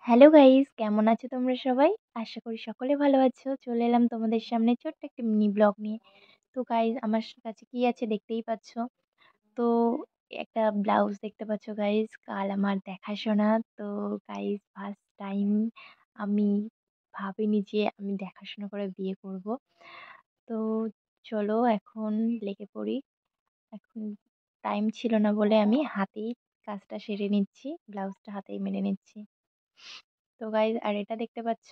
Hello guys, কেমন আছো তোমরা সবাই? আশা করি সকলে ভালো আছো। চলে এলাম তোমাদের সামনে ছোট্ট একটা মিনি ব্লগ নিয়ে। তো গাইস আমার কাছে কি আছে দেখতেই পাচ্ছ। তো একটা ব্লাউজ দেখতে পাচ্ছ গাইস, কাল আমার দেখাশোনা। তো গাইস ফার্স্ট টাইম আমি ভাবিনি যে আমি দেখাশোনা করে বিয়ে করব। তো চলো এখন লেগে পড়ি। এখন টাইম ছিল না বলে আমি হাতেই কাজটা সেরে নিচ্ছি। ব্লাউজটা হাতেই মেরে নিচ্ছি। তো গাইজ আর এটা দেখতে পাচ্ছ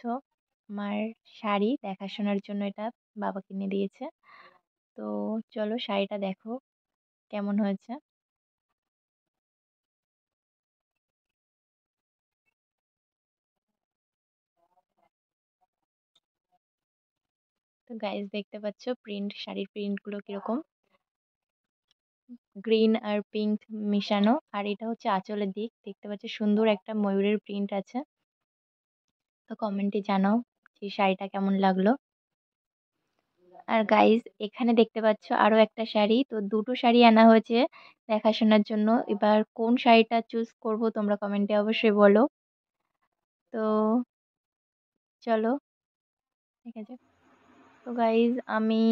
আমার শাড়ি দেখাশোনার জন্য এটা বাবা কিনে দিয়েছে। তো চলো শাড়িটা দেখো কেমন হয়েছে। তো গাইজ দেখতে পাচ্ছ শাড়ির প্রিন্ট গুলো কিরকম, গ্রিন আর পিঙ্ক মিশানো। আর এটা হচ্ছে আঁচলের দিক, দেখতে পাচ্ছ সুন্দর একটা ময়ূরের প্রিন্ট আছে। তো কমেন্টে জানাও যে শাড়িটা কেমন লাগলো। আর গাইজ এখানে দেখতে পাচ্ছ আরো একটা শাড়ি, তো দুটো শাড়ি আনা হয়েছে দেখাশোনার জন্য। এবার কোন শাড়িটা চুজ করব তোমরা কমেন্টে অবশ্যই বলো। তো চলো ঠিক আছে। তো গাইজ আমি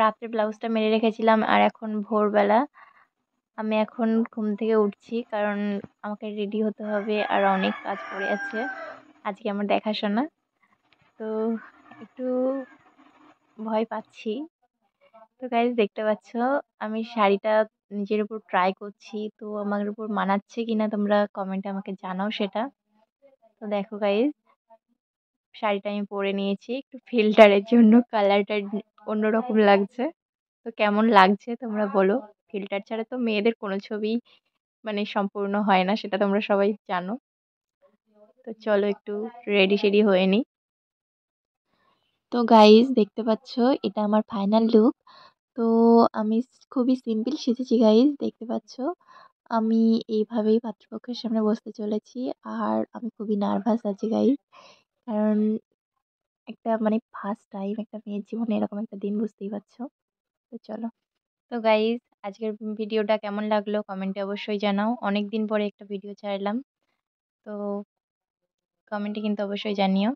রাত্রে ব্লাউজটা মেরে রেখেছিলাম আর এখন ভোরবেলা আমি এখন ঘুম থেকে উঠছি, কারণ আমাকে রেডি হতে হবে আর অনেক কাজ পড়ে আছে আজকে আমার দেখাশোনা। তো একটু ভয় পাচ্ছি। তো গাইজ দেখতে পাচ্ছ আমি শাড়িটা নিজের উপর ট্রাই করছি, তো আমার উপর মানাচ্ছে কিনা তোমরা কমেন্টে আমাকে জানাও সেটা। তো দেখো গাইজ শাড়িটা আমি পরে নিয়েছি, একটু ফিল্টারের জন্য কালারটা অন্যরকম লাগছে। তো কেমন লাগছে তোমরা বলো। ফিল্টার ছাড়া তো মেয়েদের কোনো ছবি মানে সম্পূর্ণ হয় না, সেটা তোমরা সবাই জানো। তো চলো একটু রেডি সেডি হয়ে নিই। তো গাইজ দেখতে পাচ্ছ এটা আমার ফাইনাল লুক। তো আমি খুবই সিম্পল সেজেছি গাইজ, দেখতে পাচ্ছ আমি এইভাবেই পাত্রপক্ষের সামনে বসতে চলেছি। আর আমি খুবই নার্ভাস আছি গাইজ, কারণ একটা মানে ফার্স্ট টাইম একটা মেয়ের জীবনে এরকম একটা দিন, বুঝতেই পারছো। তো চলো। তো গাইজ আজকের ভিডিওটা কেমন লাগলো কমেন্টে অবশ্যই জানাও। অনেক দিন পরে একটা ভিডিও ছাড়লাম, তো কমেন্টে কিন্তু অবশ্যই জানিও।